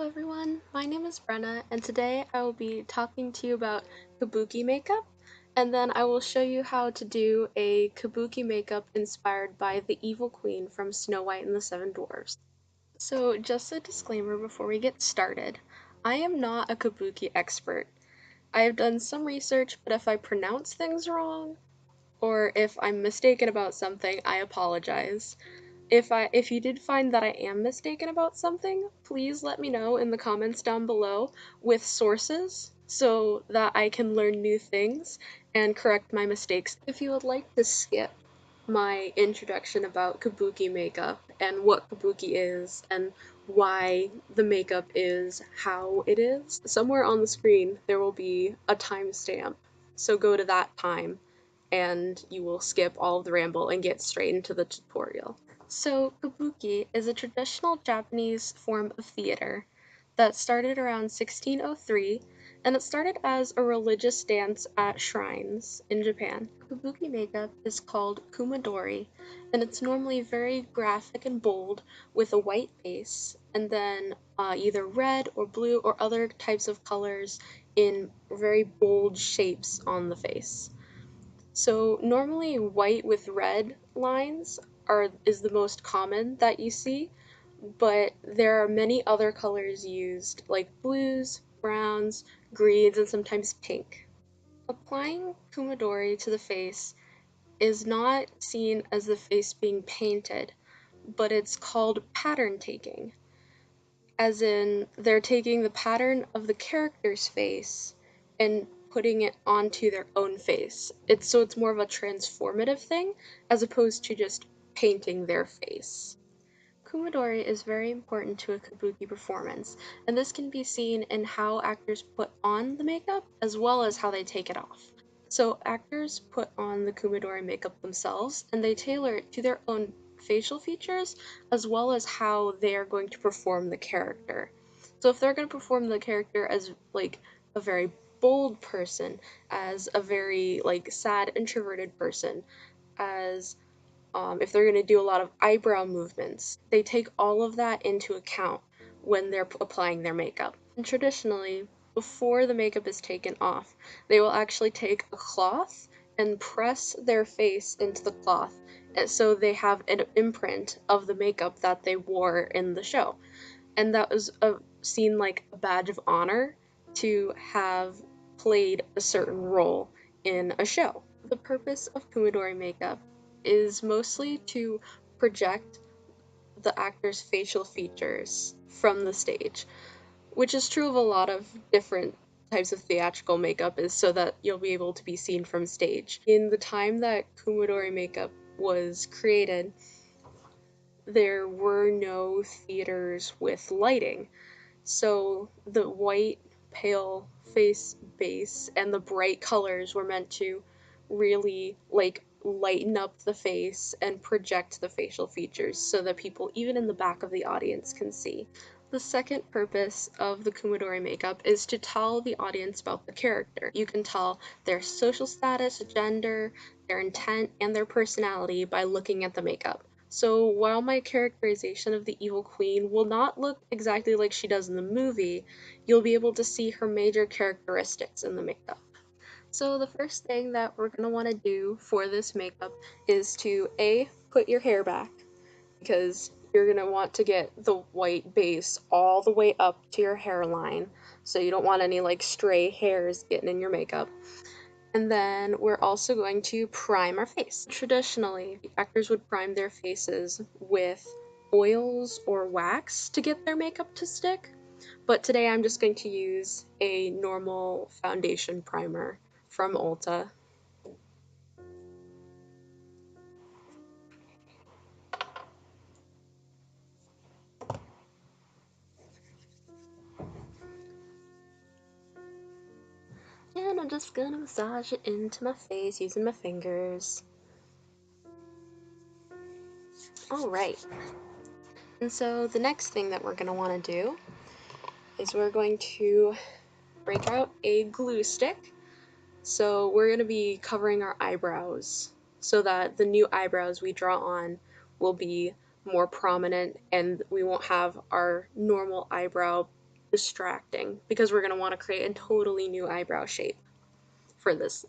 everyone, my name is Brenna, and today I will be talking to you about kabuki makeup, and then I will show you how to do a kabuki makeup inspired by the evil queen from Snow White and the Seven Dwarfs. So just a disclaimer before we get started, I am not a kabuki expert. I have done some research, but if I pronounce things wrong, or if I'm mistaken about something, I apologize. If you did find that I am mistaken about something, please let me know in the comments down below with sources so that I can learn new things and correct my mistakes. If you would like to skip my introduction about kabuki makeup and what kabuki is and why the makeup is how it is, somewhere on the screen there will be a timestamp. So go to that time and you will skip all of the ramble and get straight into the tutorial. So, kabuki is a traditional Japanese form of theater that started around 1603, and it started as a religious dance at shrines in Japan. Kabuki makeup is called kumadori, and it's normally very graphic and bold with a white base, and then either red or blue or other types of colors in very bold shapes on the face. So normally white with red lines is the most common that you see, but there are many other colors used like blues, browns, greens, and sometimes pink. Applying kumadori to the face is not seen as the face being painted, but it's called pattern taking, as in they're taking the pattern of the character's face and putting it onto their own face. It's more of a transformative thing as opposed to just painting their face. Kumadori is very important to a kabuki performance, and this can be seen in how actors put on the makeup as well as how they take it off. So actors put on the kumadori makeup themselves, and they tailor it to their own facial features as well as how they are going to perform the character. So if they're going to perform the character as like a very bold person, as a very like sad introverted person, as if they're going to do a lot of eyebrow movements, they take all of that into account when they're applying their makeup. And traditionally, before the makeup is taken off, they will actually take a cloth and press their face into the cloth so they have an imprint of the makeup that they wore in the show. And that was seen like a badge of honor to have played a certain role in a show. The purpose of Kumadori makeup is mostly to project the actor's facial features from the stage, which is true of a lot of different types of theatrical makeup, is so that you'll be able to be seen from stage. In the time that Kumadori makeup was created, there were no theaters with lighting, so the white, pale face base and the bright colors were meant to really like lighten up the face and project the facial features so that people even in the back of the audience can see. The second purpose of the Kumadori makeup is to tell the audience about the character. You can tell their social status, gender, their intent, and their personality by looking at the makeup. So while my characterization of the evil queen will not look exactly like she does in the movie, you'll be able to see her major characteristics in the makeup. So the first thing that we're going to want to do for this makeup is to put your hair back, because you're going to want to get the white base all the way up to your hairline, so you don't want any like stray hairs getting in your makeup. And then we're also going to prime our face. Traditionally, actors would prime their faces with oils or wax to get their makeup to stick, but today I'm just going to use a normal foundation primer from Ulta. And I'm just gonna massage it into my face using my fingers. Alright, and so the next thing that we're gonna want to do is we're going to break out a glue stick. So we're going to be covering our eyebrows so that the new eyebrows we draw on will be more prominent and we won't have our normal eyebrow distracting because we're going to want to create a totally new eyebrow shape for this.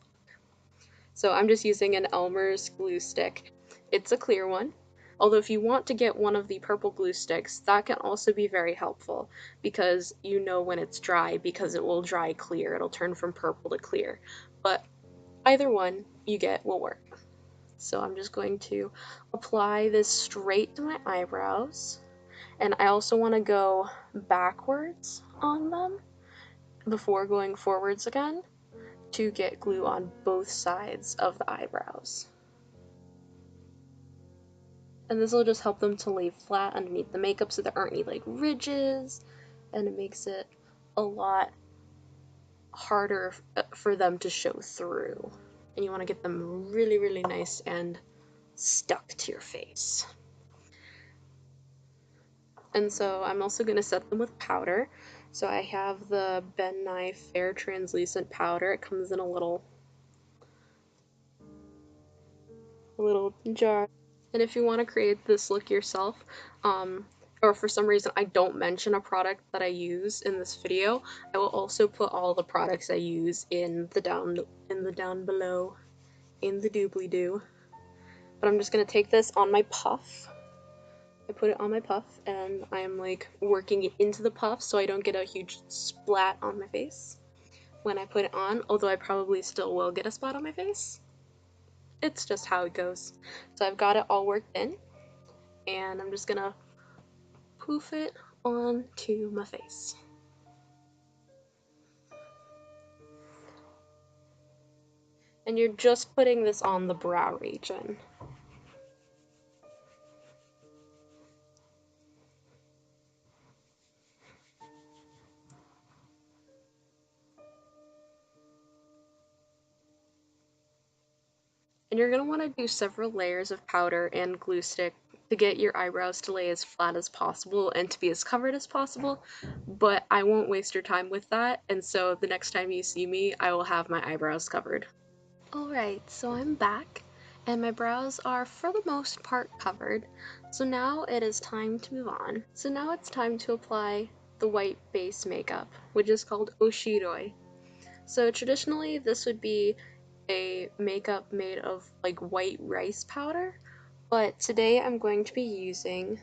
So I'm just using an Elmer's glue stick. It's a clear one. Although if you want to get one of the purple glue sticks, that can also be very helpful because you know when it's dry because it will dry clear. It'll turn from purple to clear. But either one you get will work. So I'm just going to apply this straight to my eyebrows. And I also want to go backwards on them before going forwards again to get glue on both sides of the eyebrows. And this will just help them to lay flat underneath the makeup so there aren't any like ridges, and it makes it a lot harder for them to show through. And you want to get them really, really nice and stuck to your face. And so I'm also going to set them with powder. So I have the Ben Nye Fair Translucent Powder. It comes in a little jar. And if you want to create this look yourself, or for some reason I don't mention a product that I use in this video, I will also put all the products I use in the down below, in the doobly-doo. But I'm just going to take this on my puff. I put it on my puff, and I'm like working it into the puff so I don't get a huge splat on my face when I put it on, although I probably still will get a spot on my face. It's just how it goes. So I've got it all worked in, and I'm just gonna poof it onto my face. And you're just putting this on the brow region. And you're going to want to do several layers of powder and glue stick to get your eyebrows to lay as flat as possible and to be as covered as possible, but I won't waste your time with that, and so the next time you see me, I will have my eyebrows covered. Alright, so I'm back, and my brows are for the most part covered, so now it is time to move on. So now it's time to apply the white base makeup, which is called Oshiroi. So traditionally this would be a makeup made of like white rice powder, but today I'm going to be using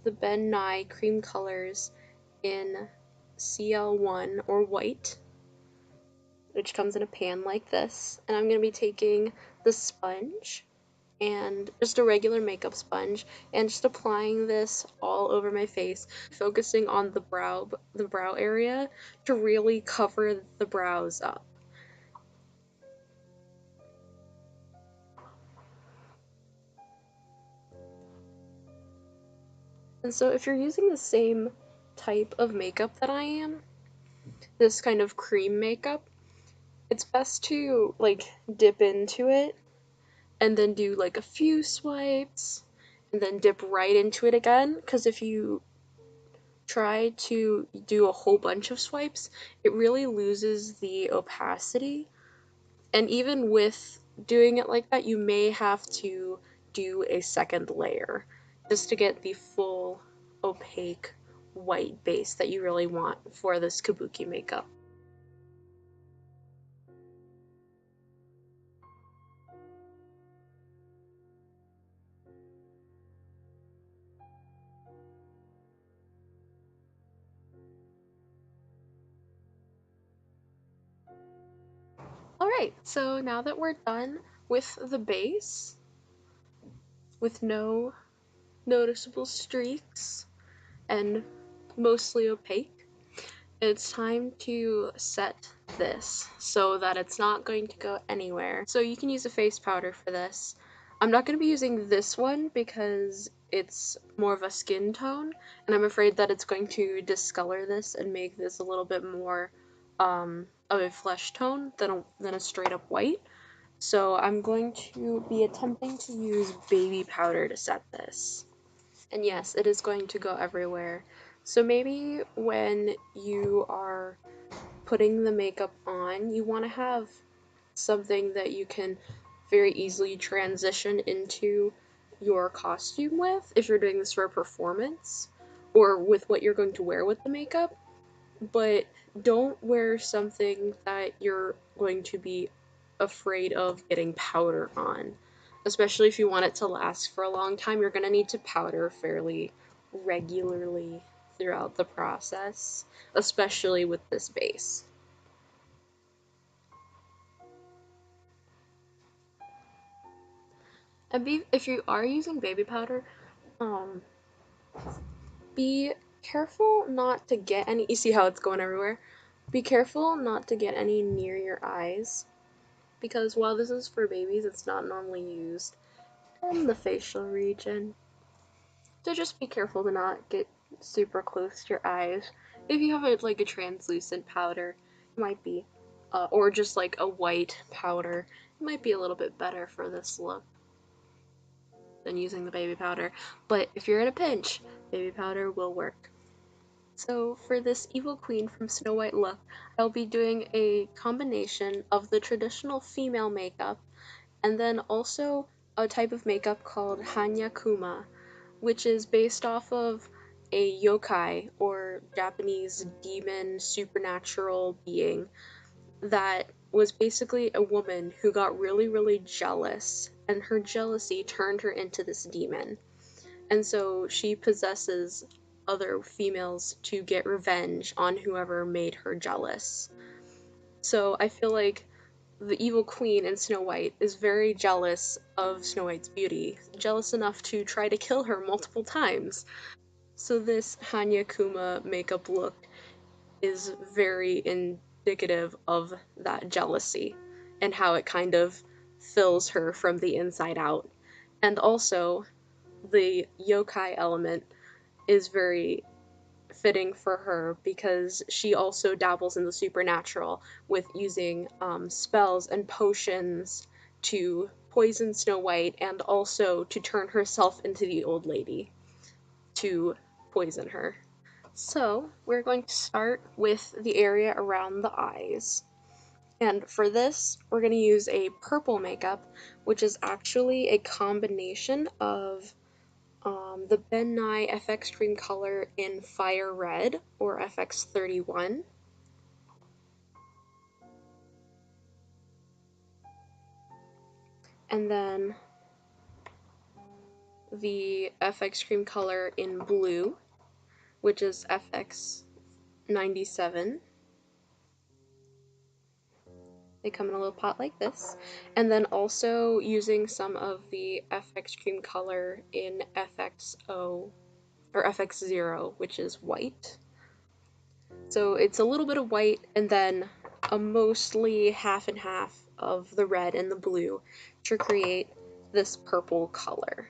the Ben Nye cream colors in CL1 or white, which comes in a pan like this, and I'm going to be taking the sponge and just a regular makeup sponge and just applying this all over my face, focusing on the brow area to really cover the brows up. And so if you're using the same type of makeup that I am, this kind of cream makeup, it's best to like dip into it and then do like a few swipes and then dip right into it again, because if you try to do a whole bunch of swipes, it really loses the opacity. And even with doing it like that, you may have to do a second layer just to get the full opaque white base that you really want for this kabuki makeup. Alright, so now that we're done with the base, with no noticeable streaks and mostly opaque, it's time to set this so that it's not going to go anywhere. So you can use a face powder for this. I'm not going to be using this one because it's more of a skin tone, and I'm afraid that it's going to discolor this and make this a little bit more of a flesh tone than a straight up white. So I'm going to be attempting to use baby powder to set this. And yes, it is going to go everywhere. So maybe when you are putting the makeup on, you want to have something that you can very easily transition into your costume with if you're doing this for a performance or with what you're going to wear with the makeup. but don't wear something that you're going to be afraid of getting powder on. Especially if you want it to last for a long time, you're going to need to powder fairly regularly throughout the process, especially with this base. If you are using baby powder, um, be careful not to get any. You see how it's going everywhere? Be careful not to get any near your eyes, because while this is for babies, it's not normally used in the facial region. So just be careful to not get super close to your eyes. If you have like a translucent powder, it might be, or just like a white powder, it might be a little bit better for this look than using the baby powder. But if you're in a pinch, baby powder will work. So for this Evil Queen from Snow White look, I'll be doing a combination of the traditional female makeup and then also a type of makeup called Hanya Kuma, which is based off of a yokai or Japanese demon supernatural being that was basically a woman who got really, really jealous, and her jealousy turned her into this demon. And so she possesses other females to get revenge on whoever made her jealous. So I feel like the evil queen in Snow White is very jealous of Snow White's beauty, jealous enough to try to kill her multiple times. So this Hanya Kuma makeup look is very indicative of that jealousy and how it kind of fills her from the inside out. And also, the yokai element is very fitting for her because she also dabbles in the supernatural with using spells and potions to poison Snow White and also to turn herself into the old lady to poison her. So, we're going to start with the area around the eyes. And for this, we're going to use a purple makeup, which is actually a combination of the Ben Nye FX Cream color in Fire Red, or FX31, and then the FX Cream color in Blue, which is FX97. They come in a little pot like this. And then also using some of the FX Cream color in FXO, or FX0, which is white. So it's a little bit of white and then a mostly half and half of the red and the blue to create this purple color.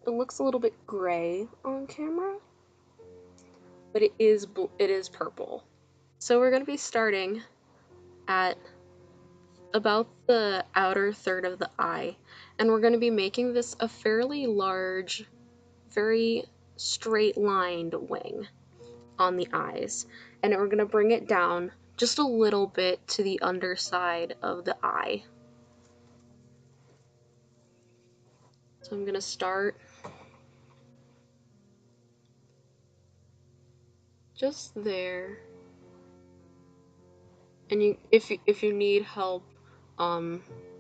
It looks a little bit gray on camera, but it is purple. So we're going to be starting at about the outer third of the eye, and we're going to be making this a fairly large, very straight lined wing on the eyes, and we're going to bring it down just a little bit to the underside of the eye. So I'm going to start just there, and if you need help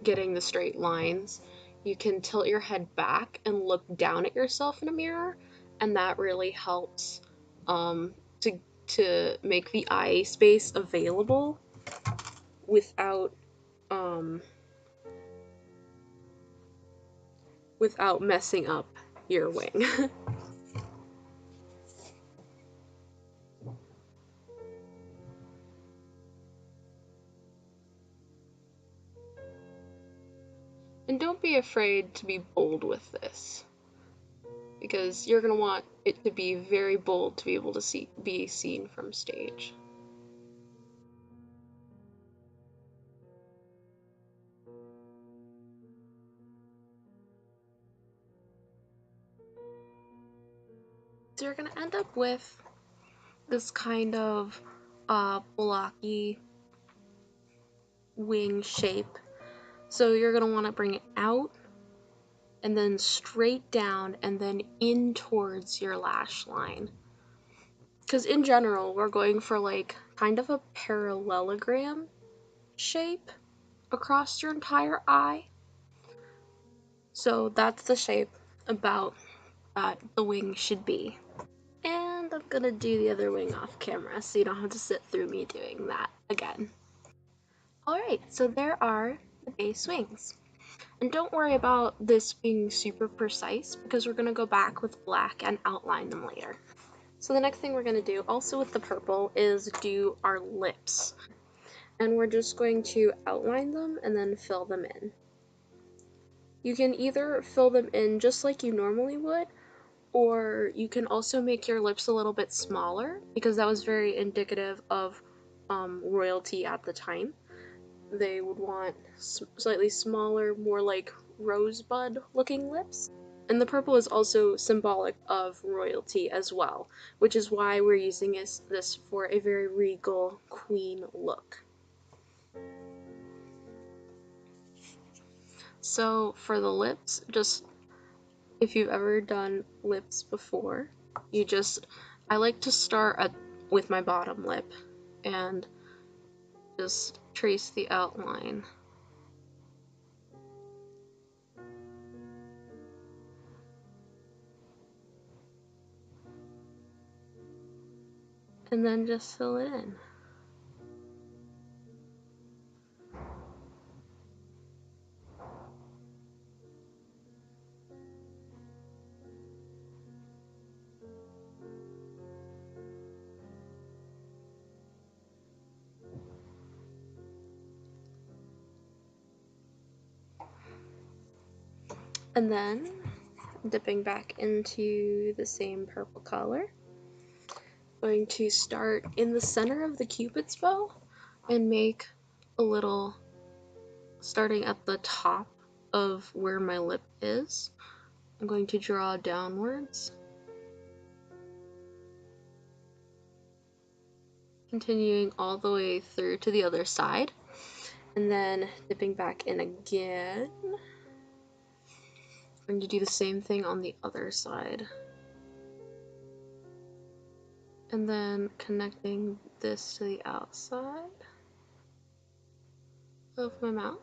getting the straight lines, you can tilt your head back and look down at yourself in a mirror, and that really helps um, to make the eye space available without um, without messing up your wing. And don't be afraid to be bold with this, because you're going to want it to be very bold to be able to be seen from stage. So you're going to end up with this kind of blocky wing shape. So you're going to want to bring it out and then straight down, and then in towards your lash line. Because in general, we're going for like kind of a parallelogram shape across your entire eye. So that's the shape about that the wing should be. And I'm gonna do the other wing off camera so you don't have to sit through me doing that again. Alright, so there are the base wings. And don't worry about this being super precise because we're gonna go back with black and outline them later. So the next thing we're gonna do, also with the purple, is do our lips. And we're just going to outline them and then fill them in. You can either fill them in just like you normally would, or you can also make your lips a little bit smaller because that was very indicative of royalty at the time. They would want slightly smaller, more like rosebud looking lips. And the purple is also symbolic of royalty as well, which is why we're using this for a very regal queen look. So for the lips, just if you've ever done lips before, I like to start with my bottom lip and just trace the outline. And then just fill it in. And then dipping back into the same purple color, going to start in the center of the Cupid's bow and make a little, starting at the top of where my lip is, I'm going to draw downwards, continuing all the way through to the other side, and then dipping back in again. I'm going to do the same thing on the other side. And then connecting this to the outside of my mouth.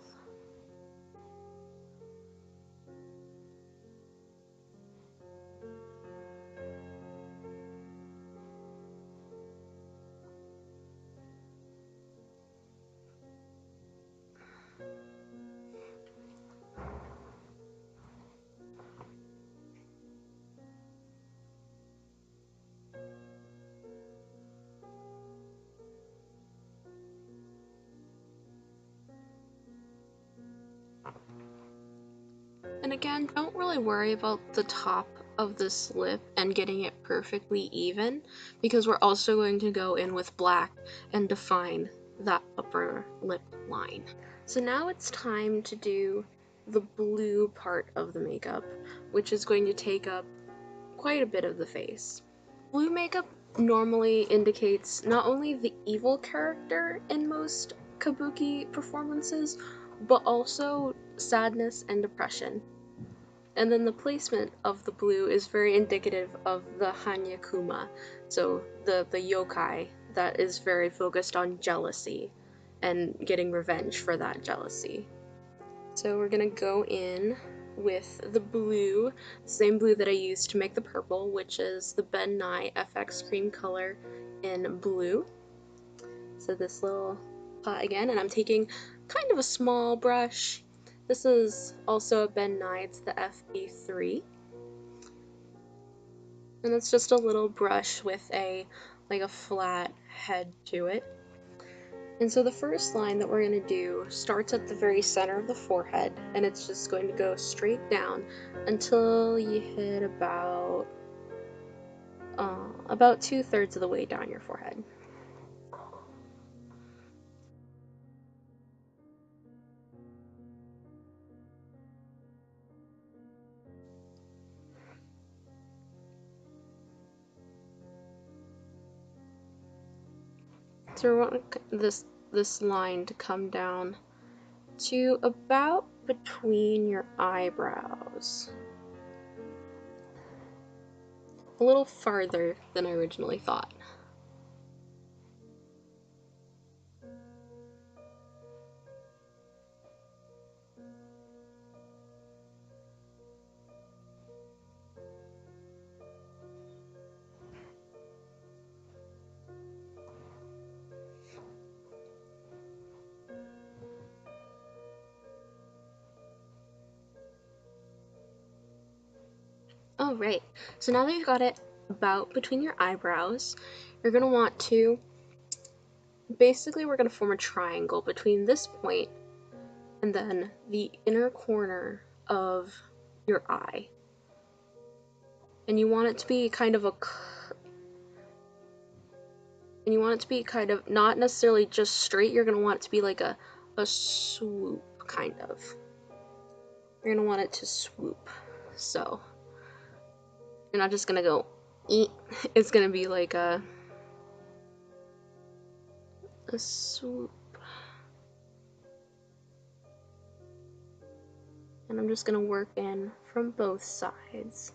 And again, don't really worry about the top of this lip and getting it perfectly even, because we're also going to go in with black and define that upper lip line. So now it's time to do the blue part of the makeup, which is going to take up quite a bit of the face. Blue makeup normally indicates not only the evil character in most kabuki performances, but also sadness and depression. And then the placement of the blue is very indicative of the Hanyakuma, so the yokai that is very focused on jealousy and getting revenge for that jealousy. So we're gonna go in with the blue, same blue that I used to make the purple, which is the Ben Nye FX cream color in blue. So this little pot again, and I'm taking kind of a small brush. This is also a Ben Nye, it's the FB3. And it's just a little brush with a flat head to it. And so the first line that we're going to do starts at the very center of the forehead, and it's just going to go straight down until you hit about 2/3 of the way down your forehead. So we want this line to come down to about between your eyebrows. a little farther than I originally thought. Oh, right. So now that you've got it about between your eyebrows, you're going to want to, basically we're going to form a triangle between this point and then the inner corner of your eye. And you want it to be kind of not necessarily just straight, you're going to want it to be like a swoop, kind of. You're going to want it to swoop. So, you're not just going to go, eat. It's going to be like a swoop. And I'm just going to work in from both sides.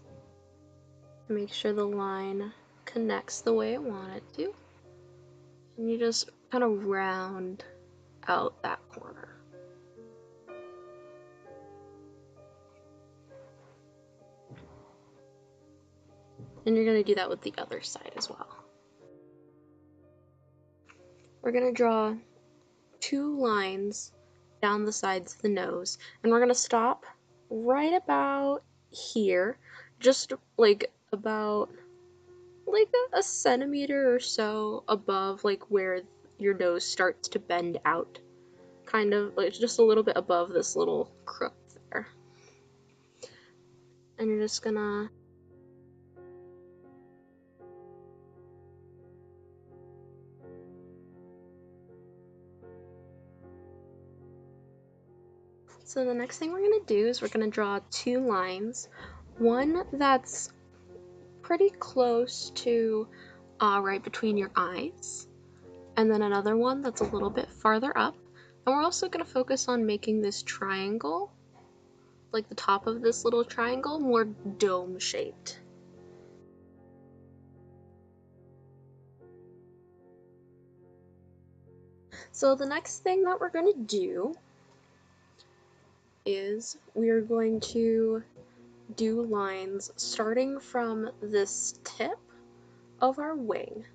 Make sure the line connects the way I want it to. And you just kind of round out that corner. And you're going to do that with the other side as well. We're going to draw 2 lines down the sides of the nose, and we're going to stop right about here, just like about like a centimeter or so above like where your nose starts to bend out, kind of like just a little bit above this little crook there. And you're just gonna so the next thing we're gonna do is we're gonna draw 2 lines, one that's pretty close to right between your eyes, and then another one that's a little bit farther up. And we're also going to focus on making this triangle, like the top of this little triangle, more dome shaped. So the next thing that we're going to do is we're going to do lines starting from this tip of our wing,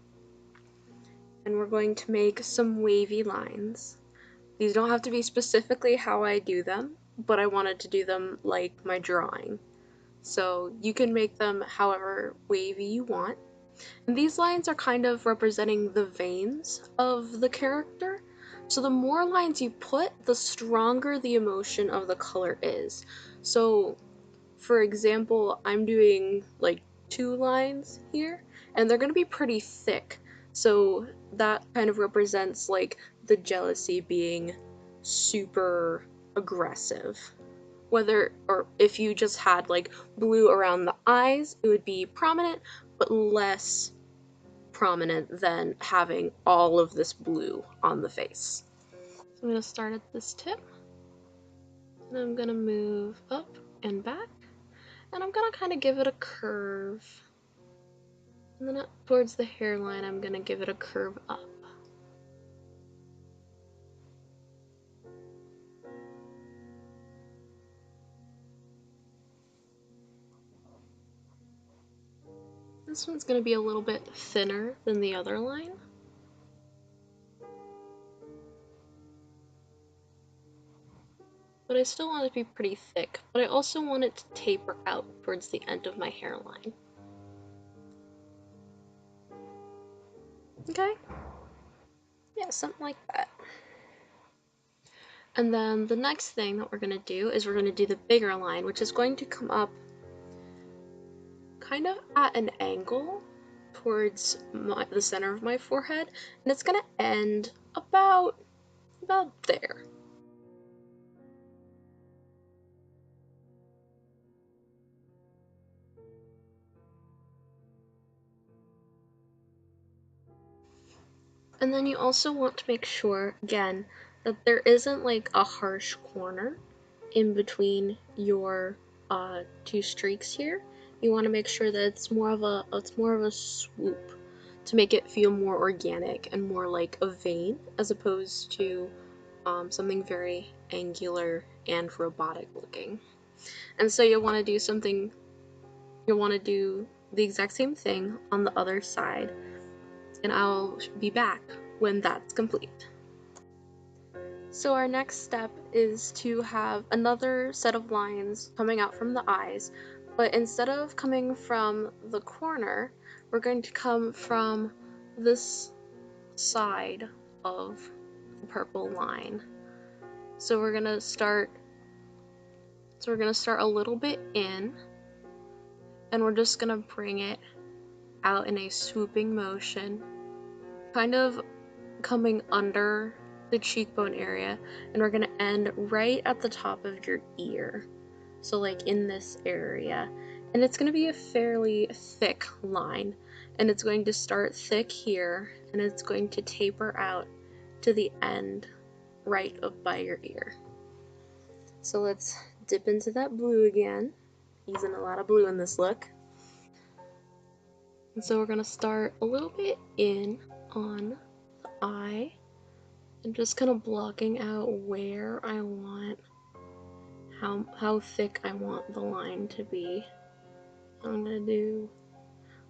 and we're going to make some wavy lines. These don't have to be specifically how I do them, but I wanted to do them like my drawing. So you can make them however wavy you want. And these lines are kind of representing the veins of the character. So the more lines you put, the stronger the emotion of the color is. So for example, I'm doing like 2 lines here, and they're going to be pretty thick. So that kind of represents like the jealousy being super aggressive. Whether, or if you just had like blue around the eyes, it would be prominent, but less prominent than having all of this blue on the face. So I'm going to start at this tip, and I'm going to move up and back, and I'm going to kind of give it a curve. And then up towards the hairline, I'm going to give it a curve up. This one's going to be a little bit thinner than the other line. But I still want it to be pretty thick, but I also want it to taper out towards the end of my hairline. Okay? Yeah, something like that. And then the next thing that we're going to do is we're going to do the bigger line, which is going to come up kind of at an angle towards the center of my forehead, and it's going to end about there. And then you also want to make sure, again, that there isn't like a harsh corner in between your 2 streaks here, you want to make sure that it's more of a swoop to make it feel more organic and more like a vein as opposed to something very angular and robotic looking. And so you'll want to do the exact same thing on the other side, and I'll be back when that's complete. So our next step is to have another set of lines coming out from the eyes, but instead of coming from the corner, we're going to come from this side of the purple line. So we're gonna start a little bit in, and we're just gonna bring it out in a swooping motion, kind of coming under the cheekbone area, and we're gonna end right at the top of your ear. So like in this area. And it's gonna be a fairly thick line, and it's going to start thick here, and it's going to taper out to the end right up by your ear. So let's dip into that blue again, using a lot of blue in this look. And so we're gonna start a little bit in on the eye and just kind of blocking out where I want, how thick I want the line to be. I'm gonna do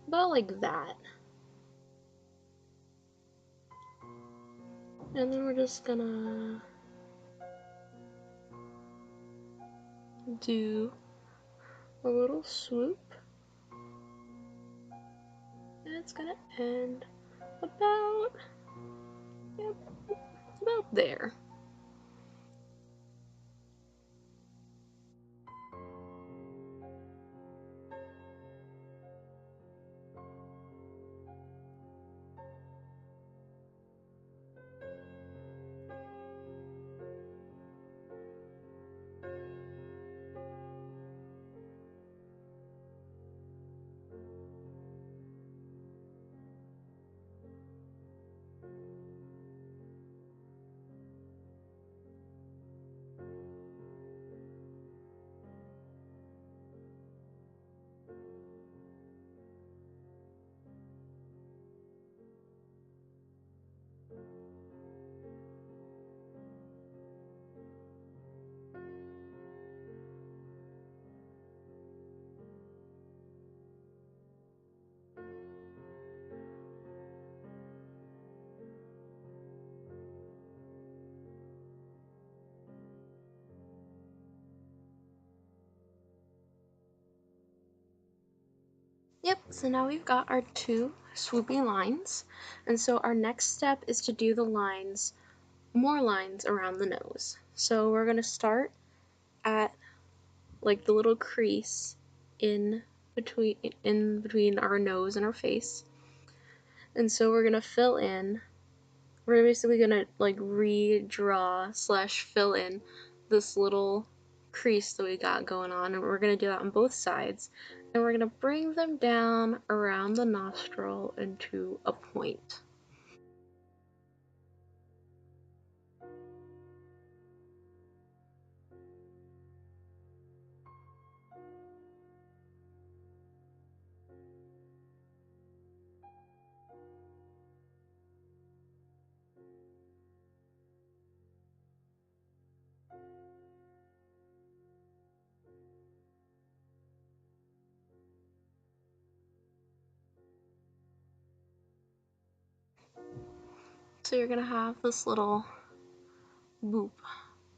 about like that. And then we're just gonna do a little swoop. And it's gonna end about, yep, about there. Yep, so now we've got our two swoopy lines, and so our next step is to do the lines, more lines around the nose. So we're gonna start at like the little crease in between our nose and our face. And so we're gonna fill in, we're basically gonna like redraw slash fill in this little crease that we got going on, and we're gonna do that on both sides. And we're gonna bring them down around the nostril into a point. So you're gonna have this little boop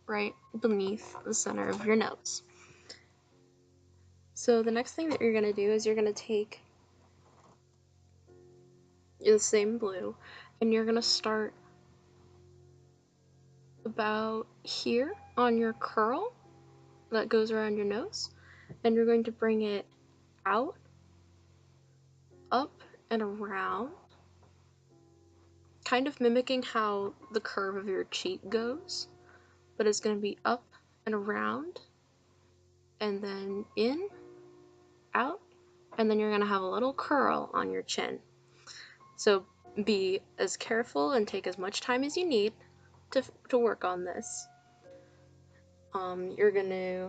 right beneath the center of your nose. So the next thing that you're gonna do is you're gonna take the same blue, and you're gonna start about here on your curl that goes around your nose, and you're going to bring it out, up, and around, kind of mimicking how the curve of your cheek goes, but it's going to be up and around, and then in, out, and then you're going to have a little curl on your chin. So be as careful and take as much time as you need to work on this. You're going to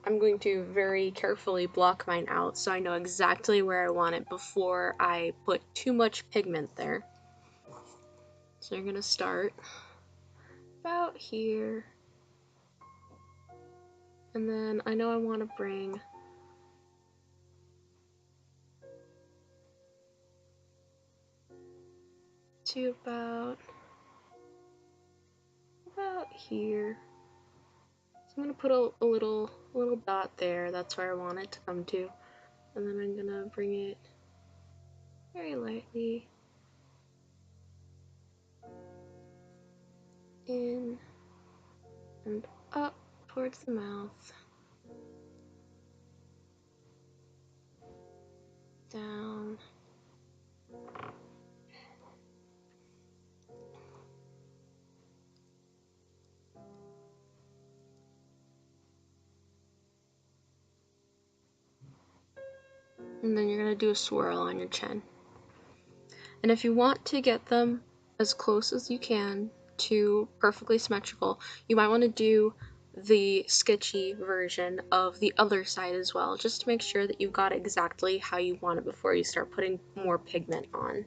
I'm going to very carefully block mine out so I know exactly where I want it before I put too much pigment there. So you're going to start about here. And then I know I want to bring to about here. So I'm gonna put a little dot there. That's where I want it to come to, and then I'm gonna bring it very lightly in and up towards the mouth, down. And then you're gonna do a swirl on your chin. And if you want to get them as close as you can to perfectly symmetrical, you might want to do the sketchy version of the other side as well, just to make sure that you've got exactly how you want it before you start putting more pigment on.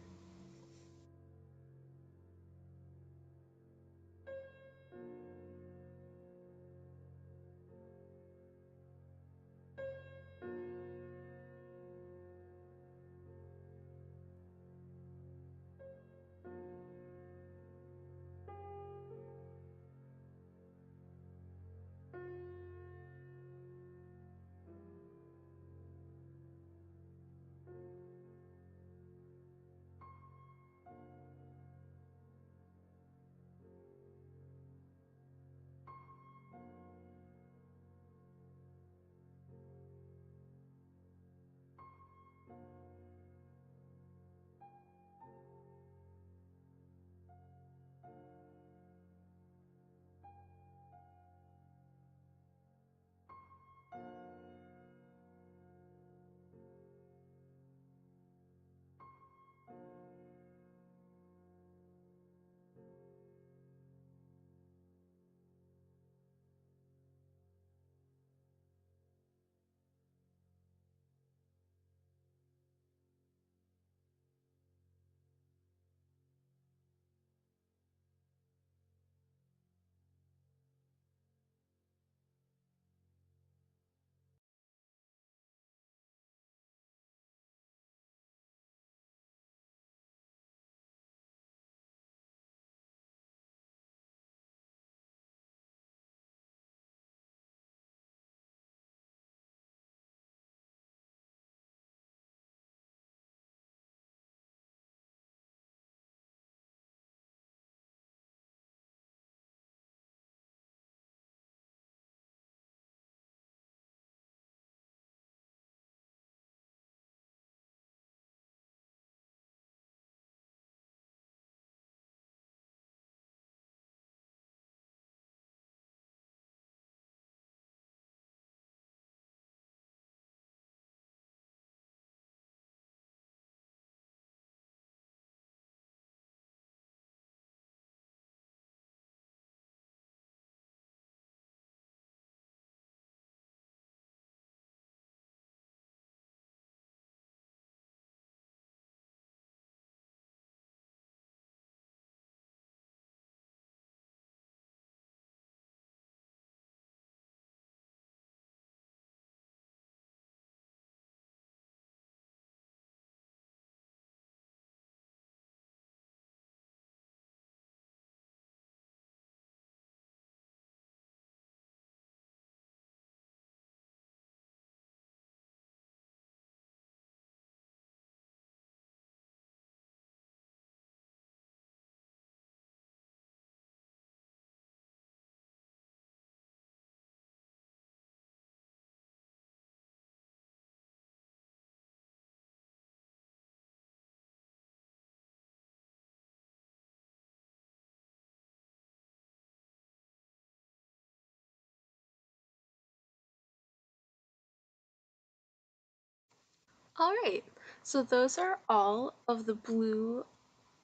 Alright, so those are all of the blue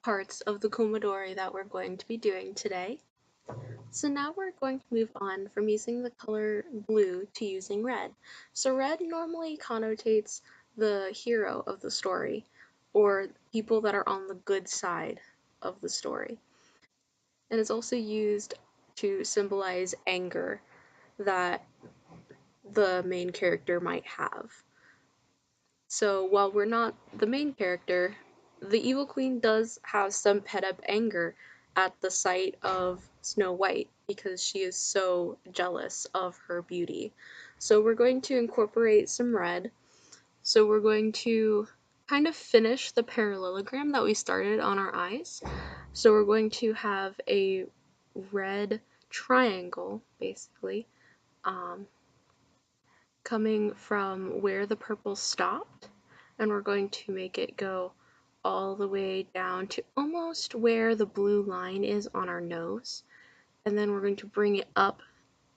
parts of the Kumadori that we're going to be doing today. So now we're going to move on from using the color blue to using red. So red normally connotates the hero of the story, or people that are on the good side of the story. And it's also used to symbolize anger that the main character might have. So while we're not the main character, the evil queen does have some pent up anger at the sight of Snow White because she is so jealous of her beauty. So we're going to incorporate some red. So we're going to kind of finish the parallelogram that we started on our eyes. So we're going to have a red triangle, basically, um, coming from where the purple stopped, and we're going to make it go all the way down to almost where the blue line is on our nose, and then we're going to bring it up,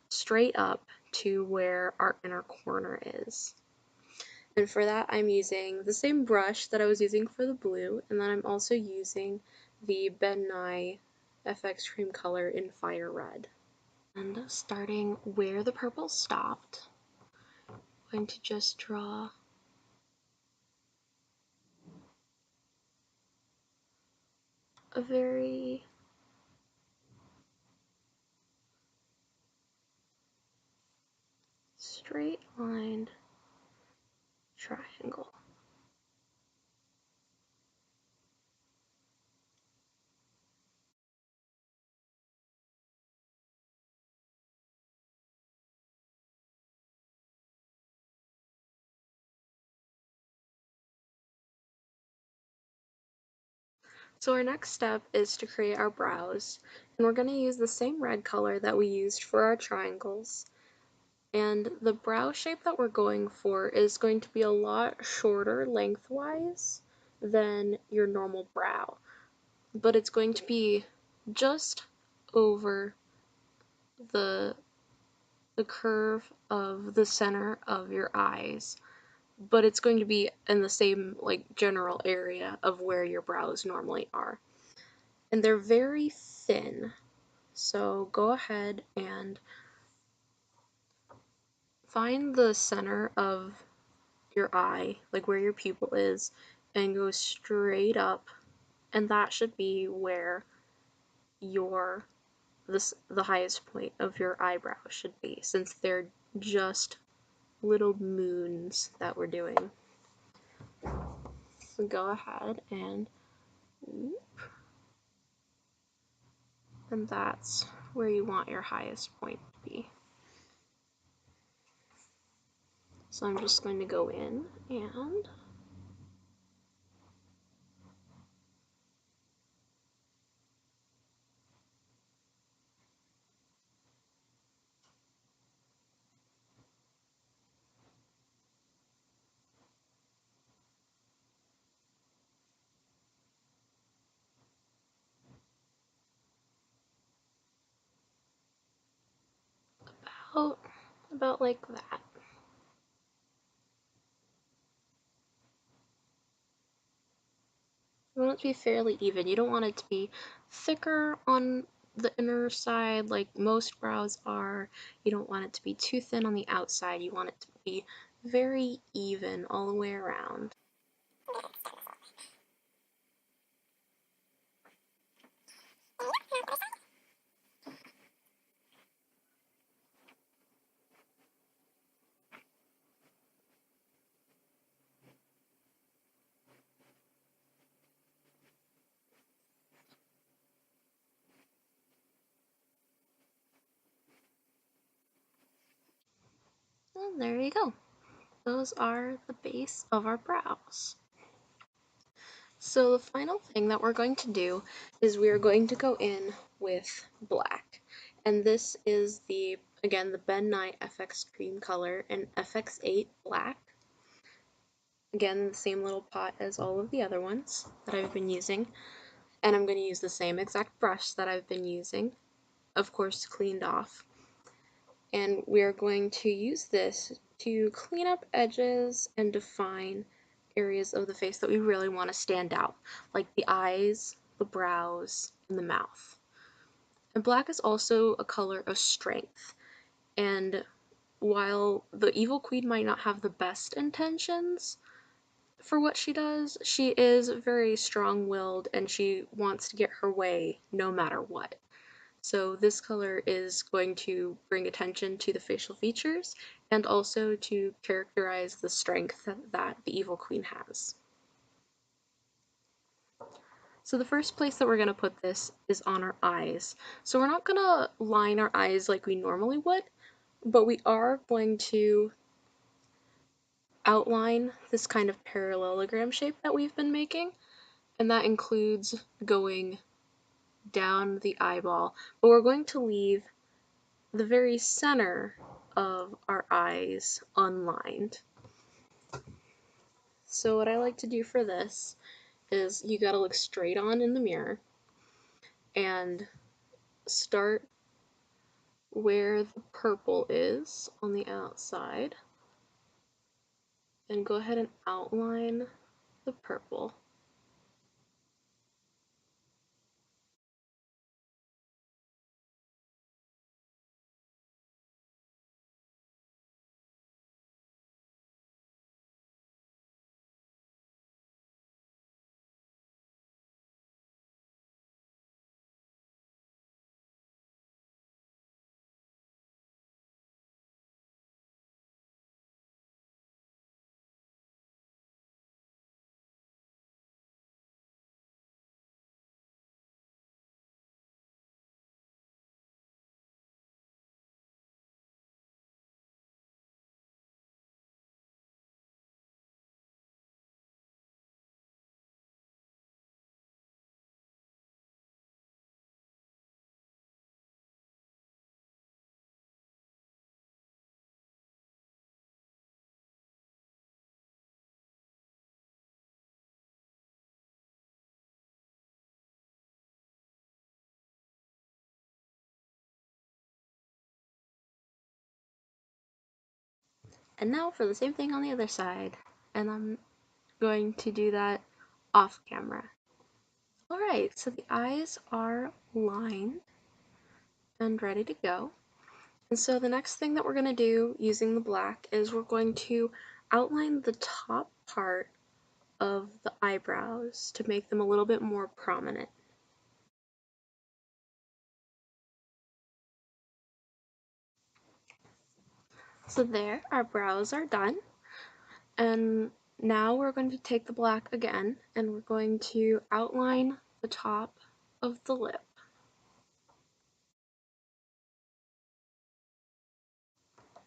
straight up to where our inner corner is. And for that, I'm using the same brush that I was using for the blue, and then I'm also using the Ben Nye FX Cream color in Fire Red. And starting where the purple stopped, I'm going to just draw a very straight lined triangle. So our next step is to create our brows, and we're going to use the same red color that we used for our triangles. And the brow shape that we're going for is going to be a lot shorter lengthwise than your normal brow, but it's going to be just over the the curve of the center of your eyes, but it's going to be in the same like general area of where your brows normally are. And they're very thin. So go ahead and find the center of your eye, like where your pupil is, and go straight up, and that should be where your the highest point of your eyebrow should be, since they're just little moons that we're doing. So go ahead and that's where you want your highest point to be. So I'm just going to go in and about about like that. You want it to be fairly even. You don't want it to be thicker on the inner side like most brows are. You don't want it to be too thin on the outside. You want it to be very even all the way around. And there you go. Those are the base of our brows. So the final thing that we're going to do is we are going to go in with black. And this is again, the Ben Nye FX Cream color and FX8 black. Again, the same little pot as all of the other ones that I've been using. And I'm going to use the same exact brush that I've been using, of course cleaned off. And we're going to use this to clean up edges and define areas of the face that we really want to stand out, like the eyes, the brows, and the mouth. And black is also a color of strength. And while the evil queen might not have the best intentions for what she does, she is very strong-willed and she wants to get her way no matter what. So this color is going to bring attention to the facial features and also to characterize the strength that the evil queen has. So the first place that we're going to put this is on our eyes. So we're not going to line our eyes like we normally would, but we are going to outline this kind of parallelogram shape that we've been making, and that includes going down the eyeball, but we're going to leave the very center of our eyes unlined. So what I like to do for this is you gotta look straight on in the mirror and start where the purple is on the outside and go ahead and outline the purple. And now for the same thing on the other side, and I'm going to do that off camera. Alright, so the eyes are lined and ready to go. And so the next thing that we're going to do using the black is we're going to outline the top part of the eyebrows to make them a little bit more prominent. So there, our brows are done. And now we're going to take the black again and we're going to outline the top of the lip.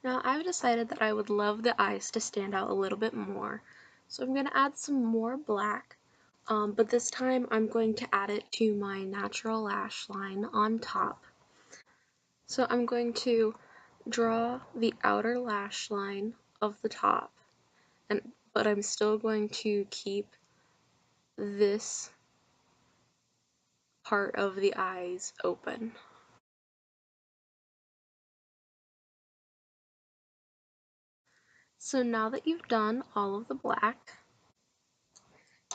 Now I've decided that I would love the eyes to stand out a little bit more. So I'm going to add some more black, but this time I'm going to add it to my natural lash line on top. So I'm going to draw the outer lash line of the top, but I'm still going to keep this part of the eyes open. So now that you've done all of the black,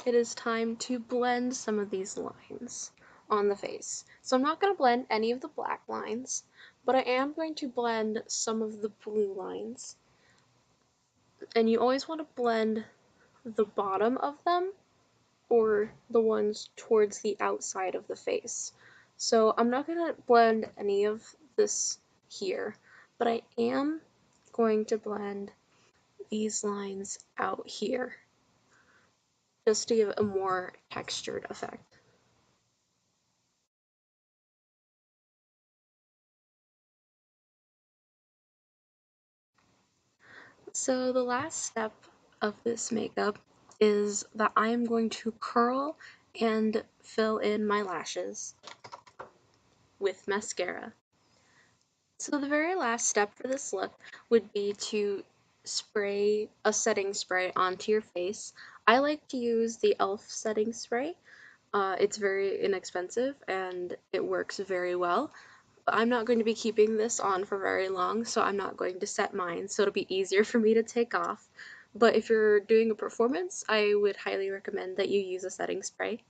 it is time to blend some of these lines on the face. So I'm not going to blend any of the black lines, but I am going to blend some of the blue lines. And you always want to blend the bottom of them or the ones towards the outside of the face. So I'm not going to blend any of this here, but I am going to blend these lines out here just to give a more textured effect. So the last step of this makeup is that I am going to curl and fill in my lashes with mascara. So the very last step for this look would be to spray a setting spray onto your face. I like to use the e.l.f. setting spray. It's very inexpensive and it works very well. I'm not going to be keeping this on for very long, so I'm not going to set mine, so it'll be easier for me to take off. But if you're doing a performance, I would highly recommend that you use a setting spray.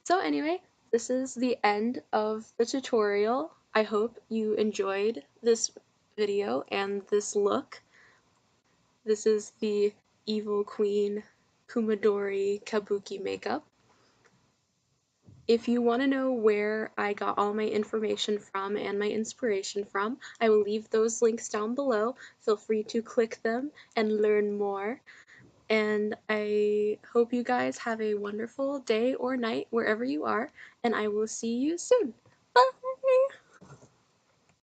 So anyway, this is the end of the tutorial. I hope you enjoyed this video and this look. This is the Evil Queen Kumadori Kabuki makeup. If you want to know where I got all my information from and my inspiration from, I will leave those links down below. Feel free to click them and learn more. And I hope you guys have a wonderful day or night wherever you are, and I will see you soon. Bye!